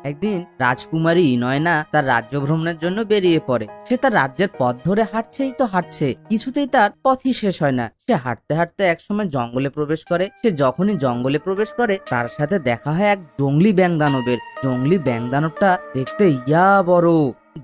একদিন রাজকুমারী নয়না তার রাজ্য ভ্রমণের জন্য বেরিয়ে পড়ে। সে তার রাজ্যের পথ ধরে হাঁটছেই তো হাঁটছে, কিছুতেই তার পথই শেষ হয় না। সে হাঁটতে হাঁটতে একসময় জঙ্গলে প্রবেশ করে। সে যখনই জঙ্গলে প্রবেশ করে তার সাথে দেখা হয় এক জঙ্গলি ব্যাঙ দানবের। জঙ্গলি ব্যাঙ দানবটা দেখতে ইয়া বড়,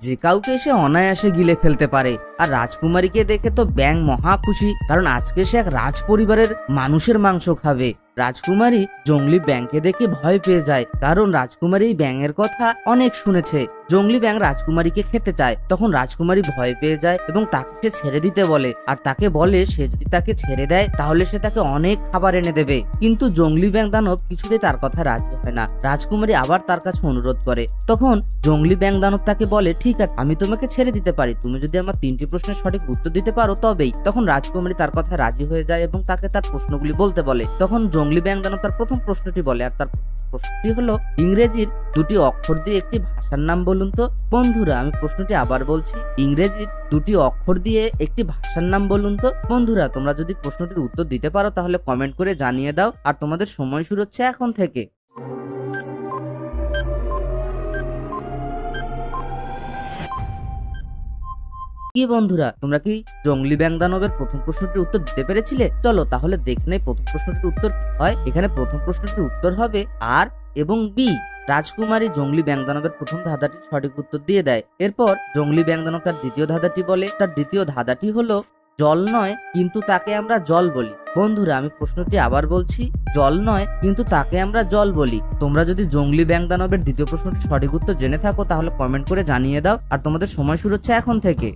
যে কাউকে সে অনায়াসে গিলে ফেলতে পারে। আর রাজকুমারীকে দেখে তো ব্যাঙ মহা খুশি, কারণ আজকে সে এক রাজ পরিবারের মানুষের মাংস খাবে। রাজকুমারী জঙ্গলি ব্যাঙকে দেখে ভয় পেয়ে যায়, কারণ রাজকুমারী এই ব্যাঙের কথা অনেক শুনেছে। জঙ্গলি ব্যাঙ রাজকুমারীকে খেতে চায়, তখন রাজকুমারী ভয় পেয়ে যায় এবং তাকে সে ছেড়ে দিতে বলে। আর তাকে বলে সে যদি তাকে ছেড়ে দেয় তাহলে সে তাকে অনেক খাবার এনে দেবে। কিন্তু জঙ্গলি ব্যাঙ দানব কিছুতেই তার কথা রাজি হয় না। রাজকুমারী আবার তার কাছে অনুরোধ করে, তখন জঙ্গলি ব্যাঙ দানব তাকে বলে, ঠিক আছে, আমি তোমাকে ছেড়ে দিতে পারি, তুমি যদি আমার 3টি প্রশ্নের সঠিক উত্তর দিতে পারো তবেই। তখন রাজকুমারী তার কথা রাজি হয়ে যায় এবং তাকে তার প্রশ্নগুলি বলতে বলে। তখন জঙ্গলি ব্যাঙ দানব তার প্রথম প্রশ্নটি বলে, আর তার প্রশ্নটি হলো, ইংরেজির 2টি অক্ষর দিয়ে একটি ভাষার নাম বলুন তো। বন্ধুরা, আমি প্রশ্নটি আবার বলছি, ইংরেজির 2টি অক্ষর দিয়ে একটি ভাষার নাম বলুন তো। বন্ধুরা, তোমরা যদি প্রশ্নটির উত্তর দিতে পারো তাহলে কমেন্ট করে জানিয়ে দাও। আর তোমাদের সময় শুরু হচ্ছে এখন থেকে। কি বন্ধুরা, তোমরা কি জঙ্গলি ব্যাঙ দানবের প্রথম প্রশ্নটির উত্তর দিতে পেরেছিলে? চলো তাহলে দেখে নেই প্রথম প্রশ্নটির উত্তর কি হয়। এখানে প্রথম প্রশ্নটির উত্তর হবে আর এবং বি। রাজকুমারী জঙ্গলি ব্যাঙ দানবের প্রথম ধাঁধাটির সঠিক উত্তর দিয়ে দেয়। এরপর জঙ্গলি ব্যাঙ দানব তার দ্বিতীয় ধাঁধাটি বলে। তার দ্বিতীয় ধাঁধাটি হলো, জল নয় কিন্তু তাকে আমরা জল বলি। বন্ধুরা, আমি প্রশ্নটি আবার বলছি, জল নয় কিন্তু তাকে আমরা জল বলি। তোমরা যদি জঙ্গলি ব্যাঙ দানবের দ্বিতীয় প্রশ্নটির সঠিক উত্তর জেনে থাকো তাহলে কমেন্ট করে জানিয়ে দাও। আর তোমাদের সময় শুরু হচ্ছে এখন থেকে।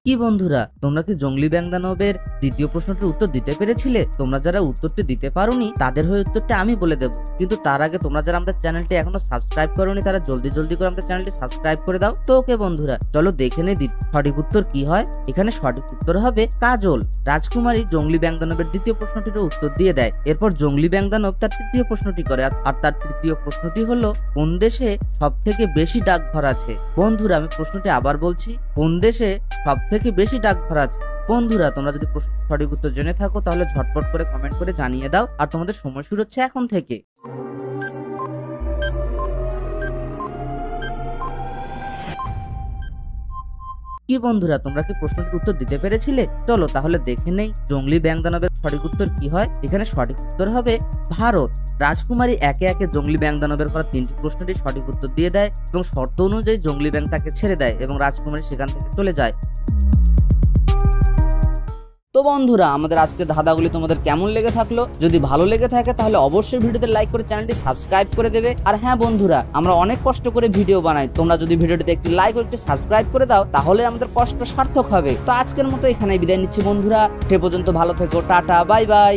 কি বন্ধুরা, তোমরা কি জঙ্গলি ব্যাঙ দানবের দ্বিতীয় প্রশ্নটির উত্তর দিতে পেরেছিলে? তোমরা যারা উত্তরটি দিতে পারোনি তাদের হয়ে উত্তরটা আমি বলে দেবো, কিন্তু তার আগে তোমরা যারা আমাদের চ্যানেলটি এখনো সাবস্ক্রাইব করোনি তারা জলদি করে আমাদের চ্যানেলটি সাবস্ক্রাইব করে দাও। তো ওকে বন্ধুরা, চলো দেখে নেই সঠিক উত্তর কি হয়। এখানে সঠিক উত্তর হবে কাজল। রাজকুমারী জঙ্গলি ব্যাঙ দানবের দ্বিতীয় প্রশ্নটির উত্তর দিয়ে দেয়। এরপর জঙ্গলি ব্যাঙ দানব তার তৃতীয় প্রশ্নটি করে, আর তার তৃতীয় প্রশ্নটি হলো, কোন দেশে সব থেকে বেশি ডাকঘর আছে? বন্ধুরা, আমি প্রশ্নটি আবার বলছি, কোন দেশে সব থেকে বেশি ডাকঘর আছে? বন্ধুরা, তোমরা যদি সঠিক উত্তর জেনে থাকো তাহলে ঝটপট করে কমেন্ট করে জানিয়ে দাও। আর তোমাদের সময় শুরু হচ্ছে এখন থেকে। কি বন্ধুরা, তোমরা কি প্রশ্নটির উত্তর দিতে পেরেছিলে? চলো তাহলে দেখে নেই জঙ্গলি ব্যাঙ দানবের সঠিক উত্তর কি হয়। এখানে সঠিক উত্তর হবে ভারত। রাজকুমারী একে একে জঙ্গলি ব্যাঙ দানবের করা 3টি প্রশ্নেরই সঠিক উত্তর দিয়ে দেয় এবং শর্ত অনুযায়ী জঙ্গলি ব্যাঙ তাকে ছেড়ে দেয় এবং রাজকুমারী সেখান থেকে চলে যায়। তো বন্ধুরা, আমাদের আজকে ধাঁধাগুলি তোমাদের কেমন লেগে থাকলো? যদি ভালো লেগে থাকে তাহলে অবশ্যই ভিডিওতে লাইক করে চ্যানেলটি সাবস্ক্রাইব করে দেবে। আর হ্যাঁ বন্ধুরা, আমরা অনেক কষ্ট করে ভিডিও বানাই, তোমরা যদি ভিডিওটিতে একটি লাইক ও একটি সাবস্ক্রাইব করে দাও তাহলে আমাদের কষ্ট সার্থক হবে। তো আজকের মতো এখানেই বিদায় নিচ্ছি বন্ধুরা, সে পর্যন্ত ভালো থেকো, টাটা, বাই বাই।